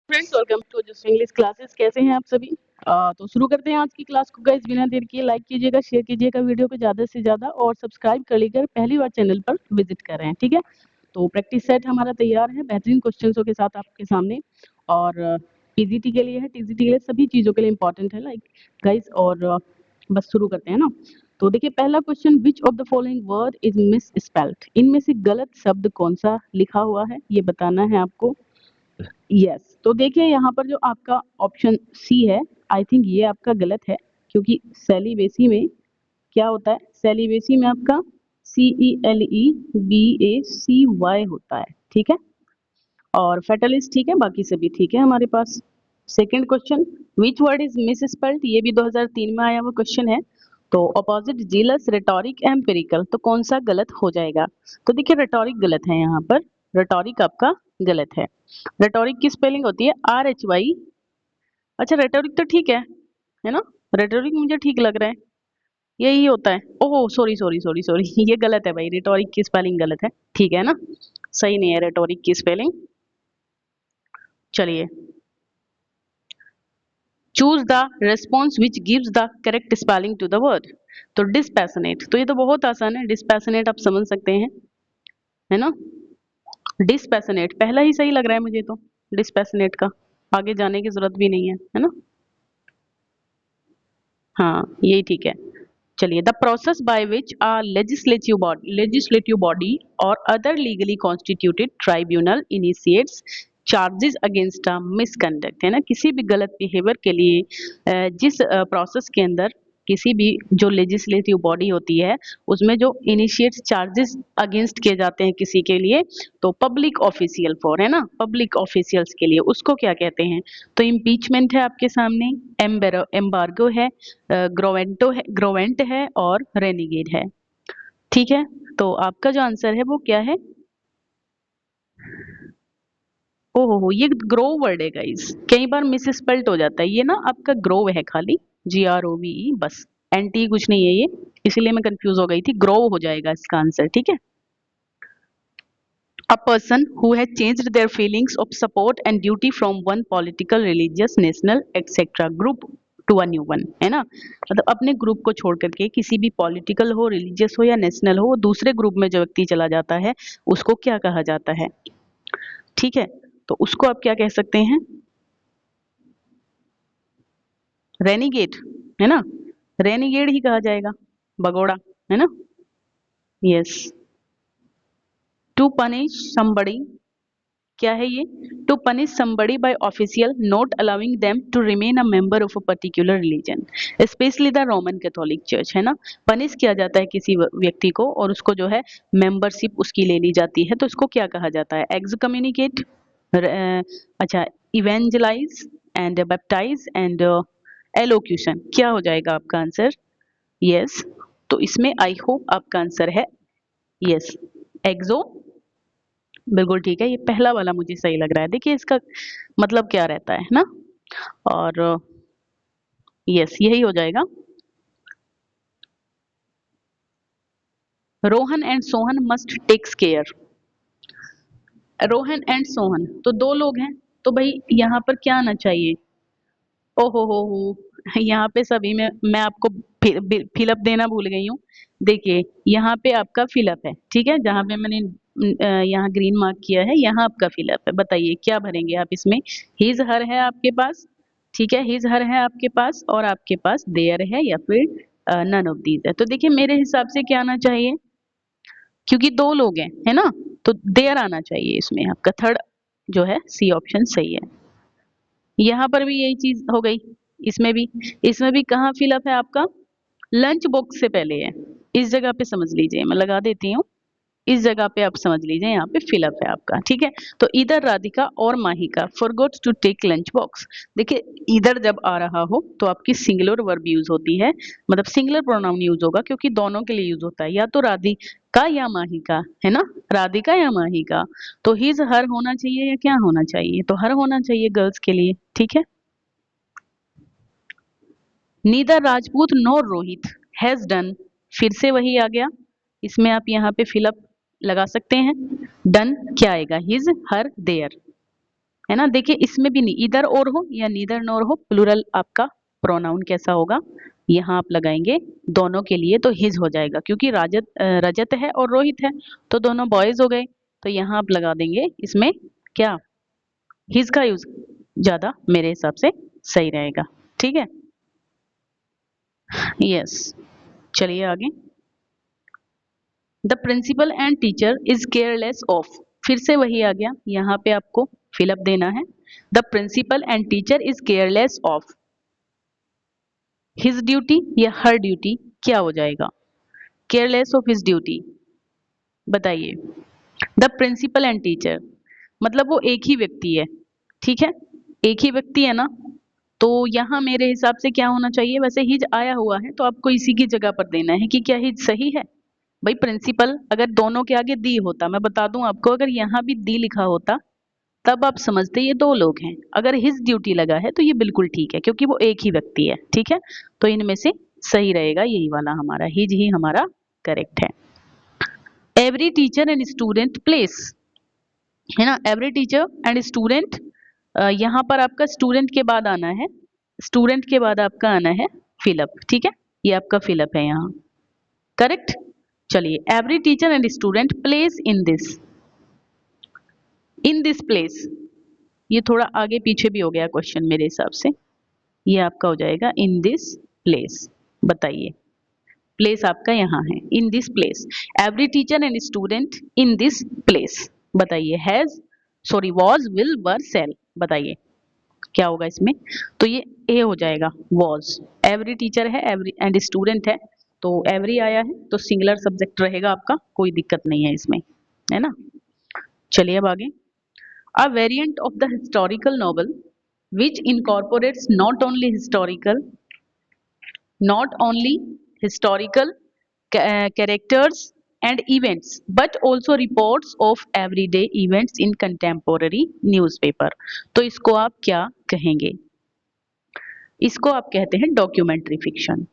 Friends, welcome to just English classes. कैसे हैं आप सभी? तो शुरू करते हैं आज की क्लास को। गाइस, बिना देर किए लाइक कीजिएगा, शेयर कीजिएगा वीडियो को ज़्यादा से ज़्यादा और सब्सक्राइब कर लीजिएगा पहली बार चैनल पर विजिट कर रहे हैं। ठीक है, तो प्रैक्टिस सेट हमारा तैयार है बेहतरीन क्वेश्चंसों के साथ आपके सामने। और पीजीटी के लिए है, टीजीटी के लिए, सभी चीज़ों के लिए इंपॉर्टेंट है लाइक गाइस। और बस शुरू करते हैं ना। तो देखिए, पहला question, which of the following word is miss spelled? इनमें से गलत शब्द कौन सा लिखा हुआ है, ये बताना है आपको। यस, तो देखिए यहाँ पर जो आपका ऑप्शन सी है, आई थिंक ये आपका गलत है, क्योंकि सेलिबेसी में क्या होता है? सेलिबेसी में आपका CELEBACY होता है। ठीक है, और फेटलिस्ट ठीक है, बाकी सभी ठीक है हमारे पास। Second question, which word is misspelled? ये भी 2003 में आया हुआ क्वेश्चन है। तो अपोजिट, जीलस, रेटोरिक, एम्पिरिकल, तो कौन सा गलत हो जाएगा? तो देखिए, रेटोरिक गलत है यहाँ पर, रेटोरिक आपका गलत है। रेटोरिक की स्पेलिंग होती है RHY। अच्छा, रेटोरिक तो ठीक है ना? रेटोरिक मुझे ठीक लग रहा है, यही होता है। Oh sorry sorry sorry sorry ये गलत है भाई, रेटोरिक की स्पेलिंग गलत है। ठीक है ना, सही नहीं है रेटोरिक की स्पेलिंग। चलिए, choose the response which gives the correct spelling to the word. तो डिस्पैशनेट, तो ये तो बहुत आसान है, डिस्पैशनेट आप समझ सकते हैं, है ना? डिस्पैशनेट पहला ही सही लग रहा है मुझे तो, डिस्पैशनेट का आगे जाने की जरूरत भी नहीं है ना? हाँ, यही ठीक है। चलिए, the process by which a legislative body और other legally constituted tribunal initiates charges against a misconduct, है ना? किसी भी गलत बिहेवियर के लिए जिस प्रोसेस के अंदर किसी भी जो लेजिस्लेटिव बॉडी होती है, उसमें जो इनिशिएट चार्जेस अगेंस्ट किए जाते हैं किसी के लिए, तो पब्लिक ऑफिशियल फॉर, है ना, पब्लिक ऑफिशियल्स के लिए, उसको क्या कहते हैं? तो इम्पीचमेंट है आपके सामने, एम्बार्गो है, ग्रोवेंट है और रेनिगेड है। ठीक है, तो आपका जो आंसर है वो क्या है? ओहो हो, ये ग्रो वर्ड है गाइस, कई बार मिस स्पेल्ट हो जाता है ये ना, आपका ग्रो है खाली, GROVE बस, NT कुछ नहीं है ये, इसीलिए मैं कंफ्यूज हो गई थी। ग्रो हो जाएगा इसका आंसर। ठीक है, a person who has changed their feelings of support and duty from one political, religious, national, etc. group to a new one, है ना? मतलब अपने ग्रुप को छोड़ करके किसी भी पॉलिटिकल हो, रिलीजियस हो या नेशनल हो, दूसरे ग्रुप में जो व्यक्ति चला जाता है, उसको क्या कहा जाता है? ठीक है, तो उसको आप क्या कह सकते हैं? रेनिगेट, है ना? रेनिगेट ही कहा जाएगा, भगोड़ा, है ना? यस, टू पनिश समबडी, क्या है ये? To punish somebody by official not allowing them to remain a member of a particular religion, specially the Roman Catholic church, है ना? पनिश किया जाता है किसी व्यक्ति को और उसको जो है मेंबरशिप उसकी ले ली जाती है, तो उसको क्या कहा जाता है? एक्सकम्युनिकेट, अच्छा, evangelise and baptise and elocution, क्या हो जाएगा आपका आंसर? यस, तो इसमें आई होप आपका आंसर है यस, एक्सो, बिल्कुल ठीक है, ये पहला वाला मुझे सही लग रहा है। देखिए इसका मतलब क्या रहता है ना, और यस यही हो जाएगा। Rohan and Sohan must takes care, Rohan and Sohan तो दो लोग हैं, तो भाई यहाँ पर क्या आना चाहिए? ओहो हो यहाँ पे सभी में मैं आपको फिलअप देना भूल गई हूँ। देखिए यहाँ पे आपका फिलअप है, ठीक है, जहाँ पे मैंने यहाँ ग्रीन मार्क किया है, यहाँ आपका फिलअप है। बताइए क्या भरेंगे आप इसमें? हिज हर है आपके पास, ठीक है, हिज हर है आपके पास, और आपके पास देयर है या फिर नन ऑफ दीज है। तो देखिए मेरे हिसाब से क्या आना चाहिए, क्योंकि दो लोग हैं, है ना, तो देयर आना चाहिए इसमें। आपका थर्ड जो है सी ऑप्शन सही है। यहाँ पर भी यही चीज हो गई, इसमें भी कहाँ फिलअप है आपका? लंच बॉक्स से पहले है, इस जगह पे समझ लीजिए, मैं लगा देती हूँ, इस जगह पे आप समझ लीजिए, यहाँ पे फिलअप है आपका। ठीक है, तो इधर राधिका और Mahika forgot to take lunch box. देखिए इधर जब आ रहा हो तो आपकी सिंगुलर वर्ब यूज होती है, मतलब सिंगुलर प्रोनाउन यूज होगा, क्योंकि दोनों के लिए यूज होता है, या तो राधिका या माहिका, है ना, राधिका या माहिका। तो हिज हर होना चाहिए या क्या होना चाहिए? तो हर होना चाहिए गर्ल्स के लिए। ठीक है, neither Rajput nor Rohit has done, फिर से वही आ गया, इसमें आप यहाँ पे फिलअप लगा सकते हैं। डन क्या आएगा? हिज हर देयर, है ना। देखिए इसमें भी नहीं, इधर और हो या नीदर नोर हो, प्लूरल आपका प्रोनाउन कैसा होगा, यहाँ आप लगाएंगे दोनों के लिए तो हिज हो जाएगा, क्योंकि रजत है और रोहित है तो दोनों बॉयज हो गए। तो यहाँ आप लगा देंगे इसमें क्या, हिज का यूज ज्यादा मेरे हिसाब से सही रहेगा। ठीक है, यस। चलिए आगे। The principal and teacher is careless of, फिर से वही आ गया, यहाँ पे आपको फिलअप देना है। The principal and teacher is careless of his duty या हर ड्यूटी, क्या हो जाएगा, केयरलेस ऑफ हिज ड्यूटी, बताइए। द प्रिंसिपल एंड टीचर मतलब वो एक ही व्यक्ति है, ठीक है, एक ही व्यक्ति है ना, तो यहाँ मेरे हिसाब से क्या होना चाहिए, वैसे हिज आया हुआ है तो आपको इसी की जगह पर देना है कि क्या हिज सही है। भाई प्रिंसिपल अगर दोनों के आगे दी होता, मैं बता दूं आपको, अगर यहाँ भी दी लिखा होता तब आप समझते ये दो लोग हैं, अगर हिज ड्यूटी लगा है तो ये बिल्कुल ठीक है क्योंकि वो एक ही व्यक्ति है। ठीक है, तो इनमें से सही रहेगा यही वाला हमारा, हिज ही हमारा करेक्ट है। Every teacher and student place, है ना, एवरी टीचर एंड स्टूडेंट, यहाँ पर आपका स्टूडेंट के बाद आना है, स्टूडेंट के बाद आपका आना है फिलअप। ठीक है, ये आपका फिलअप है यहाँ, करेक्ट। चलिए, every teacher and student place in this place, ये थोड़ा आगे पीछे भी हो गया क्वेश्चन मेरे हिसाब से, ये आपका हो जाएगा इन दिस प्लेस। बताइए, प्लेस आपका यहाँ है, in this place, every teacher and student in this place. बताइए, has, sorry, was, will, were, shall, बताइए क्या होगा इसमें, तो ये ए हो जाएगा, वॉज। एवरी टीचर है, एवरी एंड स्टूडेंट है, तो एवरी आया है तो सिंगुलर सब्जेक्ट रहेगा आपका, कोई दिक्कत नहीं है इसमें, है ना। चलिए अब आगे। अ variant of the historical novel which incorporates not only historical characters and events but also reports of everyday events in contemporary newspaper, तो इसको आप क्या कहेंगे, इसको आप कहते हैं डॉक्यूमेंट्री फिक्शन।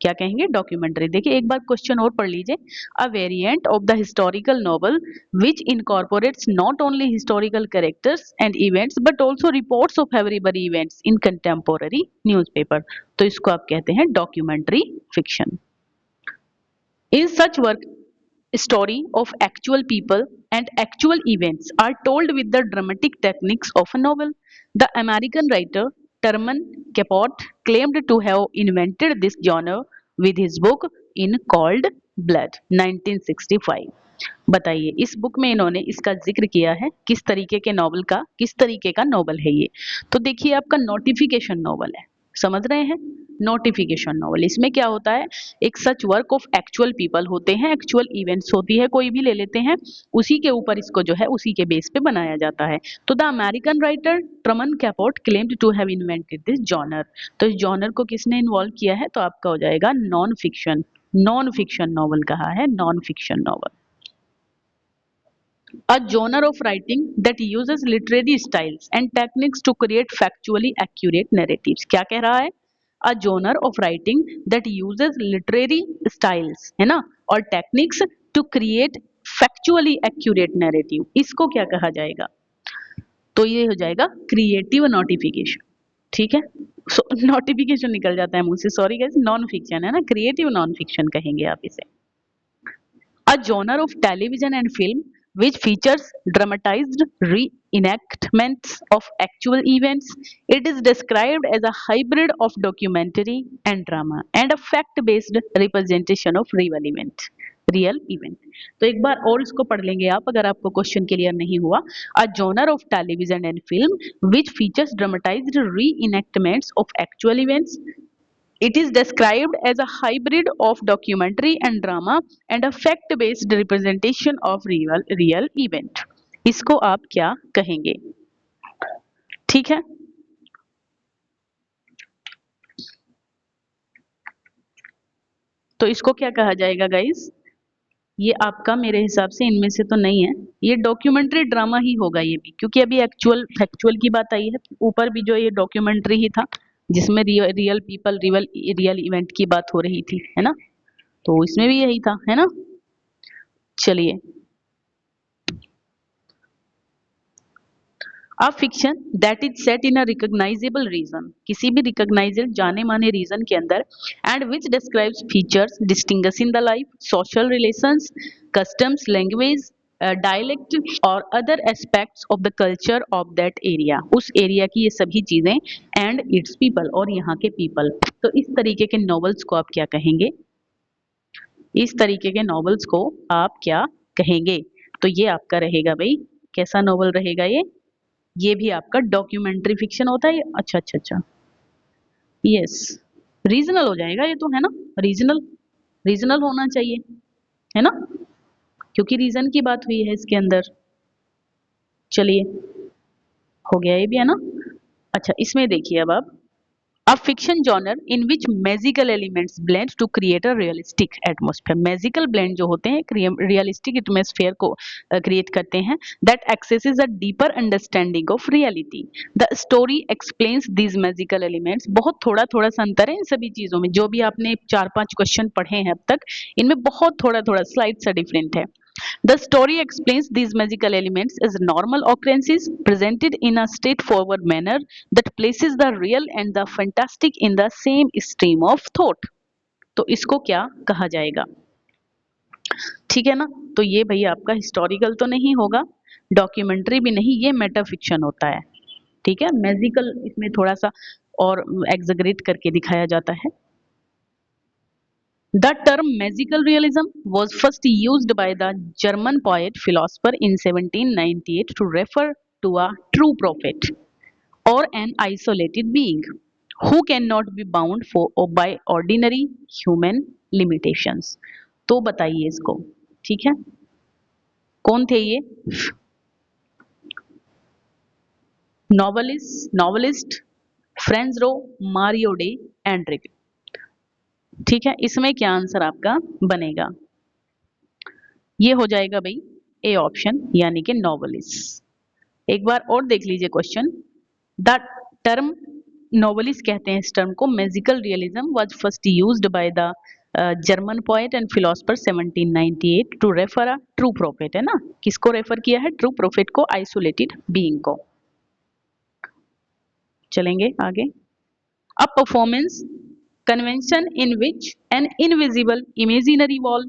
क्या कहेंगे, डॉक्यूमेंट्री। देखिए एक बार क्वेश्चन और पढ़ लीजिए, अ variant of the historical novel which incorporates not only historical characters and events but also reports of everybody events in contemporary newspaper, तो इसको आप कहते हैं documentary fiction. In such work story of actual people and actual events are told with the dramatic techniques of a novel. The American writer Truman Capote claimed to have invented this genre with his book In Cold Blood 1965। बताइए इस book में इन्होंने इसका जिक्र किया है, किस तरीके के नॉवल का, किस तरीके का नॉवल है ये, तो देखिए आपका नोटिफिकेशन नॉवल है, समझ रहे हैं, नोटिफिकेशन नॉवल। इसमें क्या होता है, एक such work of actual people होते हैं, एक्चुअल इवेंट्स होती है, कोई भी ले लेते हैं, उसी के ऊपर इसको जो है उसी के बेस पे बनाया जाता है। तो the American writer Truman Capote claimed to have invented this genre, तो इस जॉनर को किसने इन्वॉल्व किया है, तो आपका हो जाएगा non fiction, non fiction novel कहा है, non fiction novel. A genre of writing that uses literary styles and techniques to create factually accurate narratives। क्या कह रहा है, a genre of writing that uses literary styles, है ना, और techniques to create factually accurate narrative, इसको क्या कहा जाएगा, तो ये हो जाएगा क्रिएटिव नोटिफिकेशन। ठीक है, नोटिफिकेशन निकल जाता है मुंह से, सॉरी गाइस, नॉन फिक्शन है ना, क्रिएटिव नॉन फिक्शन कहेंगे आप इसे। A genre of television and film which features dramatized reenactments of actual events. It is described as a hybrid of documentary and drama and a fact-based representation of real event। तो एक बार और इसको पढ़ लेंगे आप अगर आपको क्वेश्चन क्लियर नहीं हुआ। A genre of television and film which features dramatized reenactments of actual events. It is described as a hybrid of documentary and drama and a fact-based representation of real event। इसको आप क्या कहेंगे, ठीक है। तो इसको क्या कहा जाएगा गाइस, ये आपका मेरे हिसाब से इनमें से तो नहीं है, ये डॉक्यूमेंट्री ड्रामा ही होगा ये भी, क्योंकि अभी एक्चुअल फैक्चुअल की बात आई है, ऊपर भी जो ये डॉक्यूमेंट्री ही था जिसमें रियल पीपल रियल इवेंट की बात हो रही थी, है ना, तो इसमें भी यही था, है ना। चलिए a fiction that is set in a recognizable region, किसी भी रिकॉग्नाइजेबल जाने माने रीजन के अंदर, and which describes features distinguishing the life, social relations, customs, language, dialect और other aspects of the culture of that area, उस area की ये सभी चीजें, एंड इट्स पीपल और यहाँ के पीपल। तो इस तरीके के नॉवेल्स को आप क्या कहेंगे? इस तरीके के नॉवेल्स को आप क्या कहेंगे? तो ये आपका रहेगा भाई, कैसा नॉवल रहेगा ये भी आपका डॉक्यूमेंट्री फिक्शन होता है। अच्छा अच्छा अच्छा, यस, रीजनल हो जाएगा ये तो, है ना? रीजनल, रीजनल होना चाहिए, है ना, क्योंकि रीजन की बात हुई है इसके अंदर। चलिए, हो गया ये भी, है ना? अच्छा, इसमें देखिए अब आप, A fiction genre in which magical elements blend to create a realistic atmosphere. Magical blend जो होते हैं एक realistic atmosphere को create करते हैं, that accesses a deeper understanding of reality. The story explains these magical elements. बहुत थोड़ा थोड़ा सा अंतर है इन सभी चीजों में, जो भी आपने 4-5 क्वेश्चन पढ़े हैं अब तक, इनमें बहुत थोड़ा थोड़ा स्लाइड सा डिफरेंट है। The story explains these magical elements as normal occurrences presented in a straightforward manner that places the real and the fantastic in the same stream of thought. तो इसको क्या कहा जाएगा? ठीक है ना? तो ये भैया आपका हिस्टोरिकल तो नहीं होगा, डॉक्यूमेंट्री भी नहीं, ये मेटाफिक्शन होता है। ठीक है, मैजिकल इसमें थोड़ा सा और एग्जैगरेट करके दिखाया जाता है। The term magical realism was first used by the German poet philosopher in 1798 to refer to a true prophet or an isolated being who cannot be bound for or by ordinary human limitations. तो बताइए इसको, ठीक है, कौन थे ये? Novelist फ्रेंजरो, Mario डे, एंड्रिक। ठीक है, इसमें क्या आंसर आपका बनेगा? ये हो जाएगा भाई ए ऑप्शन, यानी कि नॉवलिस्ट। एक बार और देख लीजिए क्वेश्चन। द टर्म नॉवलिस्ट कहते हैं इस टर्म को, magical realism was first used by the German poet and philosopher 1798 to refer a true prophet, है ना? किसको रेफर किया है? ट्रू प्रोफेट को, आइसोलेटेड बीइंग को। चलेंगे आगे। A performance convention in which an invisible imaginary wall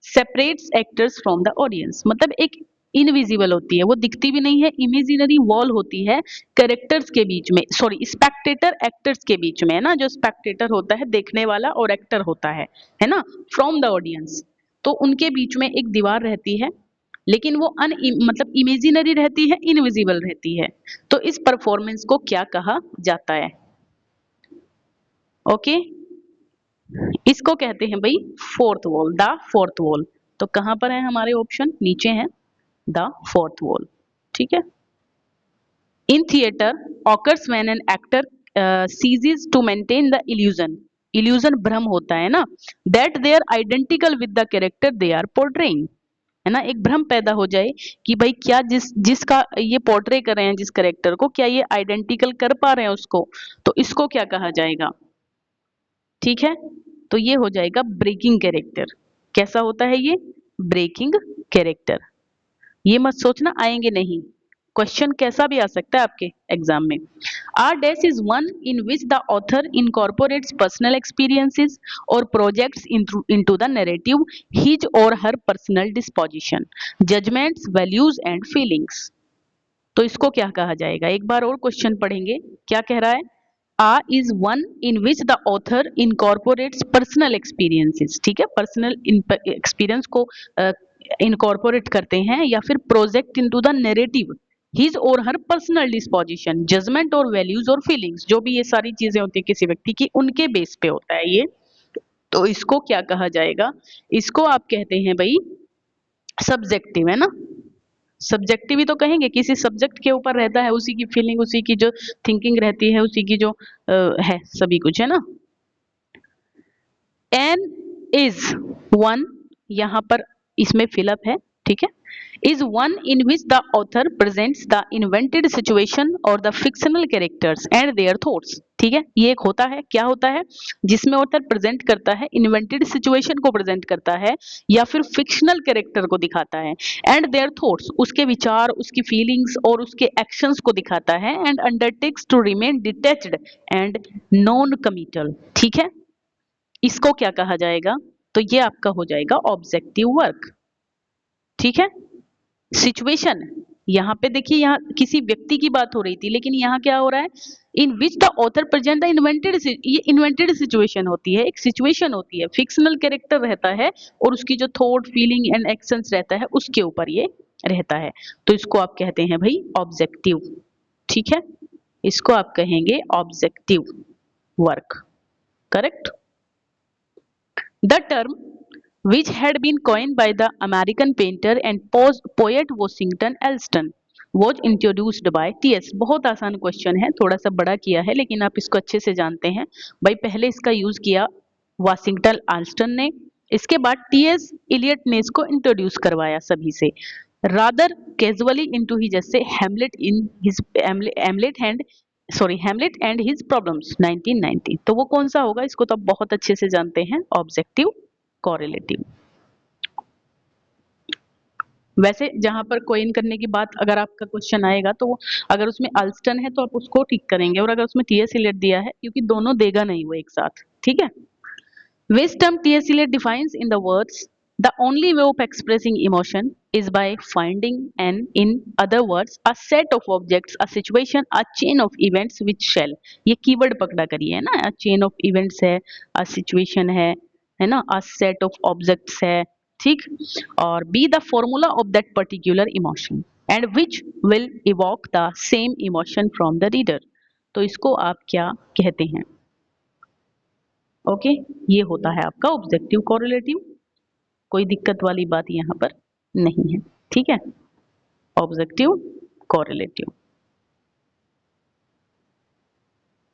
separates actors from the audience, मतलब एक इनविजिबल होती है, वो दिखती भी नहीं है, इमेजिनरी वॉल होती है कैरेक्टर्स के बीच में, सॉरी स्पेक्टेटर एक्टर्स के बीच में, है ना? जो स्पेक्टेटर होता है देखने वाला और एक्टर होता है ना, फ्रॉम द ऑडियंस। तो उनके बीच में एक दीवार रहती है, लेकिन वो मतलब इमेजिनरी रहती है, इनविजिबल रहती है। तो इस परफॉर्मेंस को क्या कहा जाता है? ओके, इसको कहते हैं भाई fourth wall, the fourth wall. तो कहां पर है हमारे ऑप्शन? नीचे है द फोर्थ वॉल। ठीक है। In theatre occurs when an actor ceases to maintain the illusion, illusion भ्रम होता है ना, that they are identical with the character they are portraying, है ना? एक भ्रम पैदा हो जाए कि भाई क्या जिसका ये पोर्ट्रे कर रहे हैं, जिस कैरेक्टर को, क्या ये आइडेंटिकल कर पा रहे हैं उसको, तो इसको क्या कहा जाएगा? ठीक है, तो ये हो जाएगा ब्रेकिंग कैरेक्टर। कैसा होता है ये? Breaking character. ये मत सोचना आएंगे नहीं, क्वेश्चन कैसा भी आ सकता है आपके एग्जाम में। R dash is one in which the author incorporates personal experiences और projects into the narrative his और her personal disposition, judgements, values and feelings. तो इसको क्या कहा जाएगा? एक बार और क्वेश्चन पढ़ेंगे, क्या कह रहा है? A is one in which the author incorporates personal experiences, ठीक है, पर्सनल एक्सपीरियंस को इनकॉर्पोरेट करते हैं या फिर project into the narrative his और हर पर्सनल डिस्पोजिशन, जजमेंट और वैल्यूज और फीलिंग्स, जो भी ये सारी चीजें होती है किसी व्यक्ति की, उनके बेस पे होता है ये। तो इसको क्या कहा जाएगा? इसको आप कहते हैं भाई सब्जेक्टिव, है ना? सब्जेक्टिव ही तो कहेंगे, किसी सब्जेक्ट के ऊपर रहता है, उसी की फीलिंग, उसी की जो थिंकिंग रहती है, उसी की जो है सभी कुछ, है ना? एन इज वन, यहाँ पर इसमें फिलअप है, ठीक है। Is one in which the author presents the invented situation और the fictional characters and their thoughts. ठीक है, ये एक होता है, क्या होता है, जिसमें ऑथर प्रेजेंट करता है, इन्वेंटेड सिचुएशन को प्रेजेंट करता है या फिर फिक्शनल कैरेक्टर को दिखाता है, एंड देयर थॉट्स, उसके विचार, उसकी फीलिंग्स और उसके एक्शंस को दिखाता है, and undertakes to remain detached and noncommittal. ठीक है, इसको क्या कहा जाएगा, तो ये आपका हो जाएगा ऑब्जेक्टिव वर्क। ठीक है, सिचुएशन, यहाँ पे देखिए, यहाँ किसी व्यक्ति की बात हो रही थी, लेकिन यहाँ क्या हो रहा है, in which the author present the invented, ये इन्वेंटेड सिचुएशन होती है, एक सिचुएशन होती है, फिक्शनल कैरेक्टर रहता है और उसकी जो थॉट, फीलिंग एंड एक्शंस रहता है उसके ऊपर ये रहता है, तो इसको आप कहते हैं भाई ऑब्जेक्टिव। ठीक है, इसको आप कहेंगे objective work. Correct. The term which had been coined by the American painter and poet Washington Allston was introduced by T.S. बहुत आसान क्वेश्चन है, थोड़ा सा बड़ा किया है लेकिन आप इसको अच्छे से जानते हैं भाई। पहले इसका यूज किया वाशिंगटन आल्स्टन ने, इसके बाद टी.एस. इलियट ने इसको इंट्रोड्यूस करवाया सभी से, रादर कैजुअली इनटू ही, जैसे Hamlet in his Hamlet and his problems 1990। तो वो कौन सा होगा, इसको तो आप बहुत अच्छे से जानते हैं, ऑब्जेक्टिव कॉरेलेटिव। वैसे जहां पर कोइन करने की बात अगर आपका क्वेश्चन आएगा तो अगर उसमें अल्स्टन है तो आप उसको टिक करेंगे, और अगर उसमें टी.एस. इलियट दिया है, क्योंकि दोनों देगा नहीं वो एक साथ। ठीक है, which term T.S. Eliot defines in the words the only way of expressing emotion is by finding an, in other words, a set of objects, a situation, a chain of events which shall, ये keyword पकड़ा करिए, है ना, a chain of events है, a situation है ना, a set of objects है, ठीक, और be the formula of that particular emotion and which will evoke the same emotion from the reader। तो इसको आप क्या कहते हैं, ओके ये होता है आपका ऑब्जेक्टिव कोरिलेटिव। कोई दिक्कत वाली बात यहाँ पर नहीं है। ठीक है, objective correlative.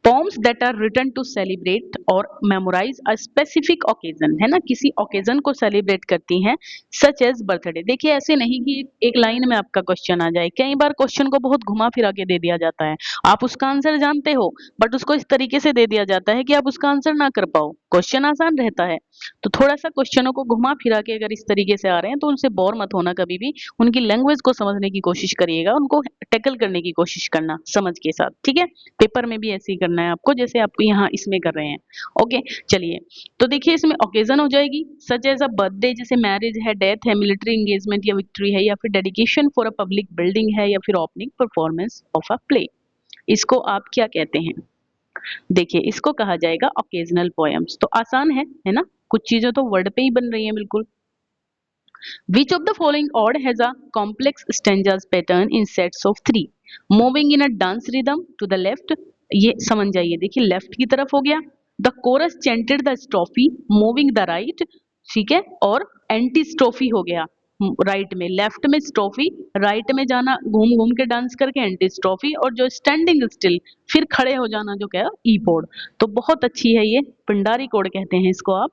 poems that are written to celebrate और memorize a specific occasion, है ना, किसी occasion को celebrate करती हैं, such as birthday। देखिए ऐसे नहीं कि एक लाइन में आपका क्वेश्चन आ जाए, कई बार क्वेश्चन को बहुत घुमा फिरा के दे दिया जाता है, आप उसका आंसर जानते हो बट उसको इस तरीके से दे दिया जाता है कि आप उसका आंसर ना कर पाओ। क्वेश्चन आसान रहता है तो थोड़ा सा क्वेश्चनों को घुमा फिरा के अगर इस तरीके से आ रहे हैं तो उनसे बोर मत होना कभी भी, उनकी लैंग्वेज को समझने की कोशिश करिएगा, उनको टैकल करने की कोशिश करना समझ के साथ। ठीक है, पेपर में भी ऐसे ही करना है आपको जैसे आप यहाँ इसमें कर रहे हैं। ओके चलिए, तो देखिए इसमें ओकेजन हो जाएगी सच एज अ बर्थडे, जैसे मैरिज है, डेथ है, मिलिट्री एंगेजमेंट या विक्ट्री है, या फिर dedication for a public building है, या फिर opening performance of a play. इसको आप क्या कहते हैं, देखिए इसको कहा जाएगा ओकेजनल पोएम्स। तो आसान है ना, कुछ चीजें तो वर्ड पे ही बन रही हैं बिल्कुल। Which of the following ode has a complex stanzas pattern in sets of 3 moving in a dance rhythm to the left, ये समझ जाइए, देखिए लेफ्ट की तरफ हो गया, the chorus chanted the strophe moving the right, ठीक है, और एंटी स्ट्रोफी हो गया राइट में, लेफ्ट में स्ट्रोफी, राइट में जाना घूम घूम के डांस करके एंटी स्ट्रोफी, और जो स्टैंडिंग स्टिल फिर खड़े हो जाना जो क्या ई पोड। तो बहुत अच्छी है ये, पिंडारी कोड कहते हैं इसको आप।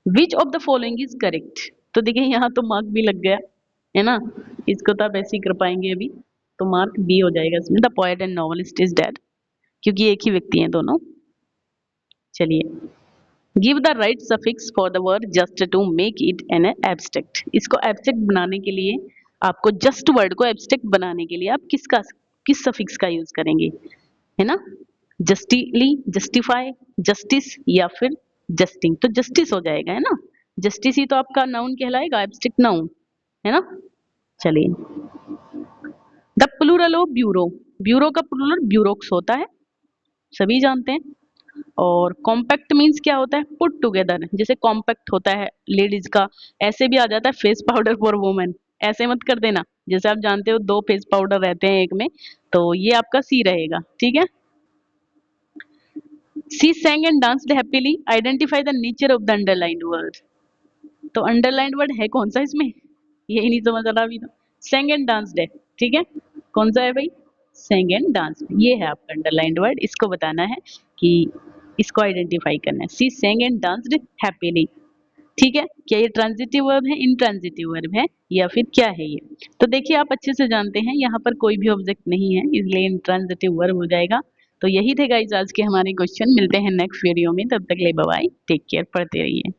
Which of the following is correct, तो देखिए यहाँ तो मार्क भी लग गया है ना, इसको तो आप ऐसे ही कर पाएंगे अभी, तो मार्क बी हो जाएगा इसमें, the poet and novelist is dead, क्योंकि एक ही व्यक्ति हैं दोनों। चलिए, give the right suffix for the word just to make it an abstract, इसको एब्स्ट्रैक्ट बनाने के लिए आपको, जस्ट वर्ड को एब्स्ट्रैक्ट बनाने के लिए आप किस सफिक्स का यूज करेंगे, है ना, जस्टिली, जस्टिफाई, जस्टिस या फिर जस्टिंग, तो जस्टिस हो जाएगा, है ना, जस्टिस ही तो आपका नाउन कहलाएगा, एब्स्ट्रैक्ट नाउन, है ना। चलिए, the plural of bureau, bureau का प्लूरल ब्यूरोक्स होता है, सभी जानते हैं। और कॉम्पैक्ट मीन्स क्या होता है, पुट टुगेदर, जैसे कॉम्पैक्ट होता है लेडीज का, ऐसे भी आ जाता है फेस पाउडर फॉर वुमेन, ऐसे मत कर देना, जैसे आप जानते हो 2 फेस पाउडर रहते हैं एक में, तो ये आपका सी रहेगा। ठीक है, She sang and danced happily. Identify the nature of the underlined word. तो अंडरलाइंड वर्ड है कौन सा इसमें, यही नहीं समझ आ रहा अभी तो। sang and danced है, ठीक है, कौन सा है भाई, sang and danced, ये है आपका अंडरलाइंड वर्ड, इसको बताना है कि इसको आइडेंटिफाई करना है। She sang and danced happily. ठीक है, क्या ये ट्रांजिटिव वर्ब है, इंट्रांजिटिव वर्ब है या फिर क्या है ये? तो देखिए आप अच्छे से जानते हैं यहाँ पर कोई भी ऑब्जेक्ट नहीं है, इसलिए इंट्रांजिटिव वर्ब हो जाएगा। तो यही थे गाइस आज के हमारे क्वेश्चन। मिलते हैं नेक्स्ट वीडियो में, तब तक के लिए बाय बाय, टेक केयर, पढ़ते रहिए।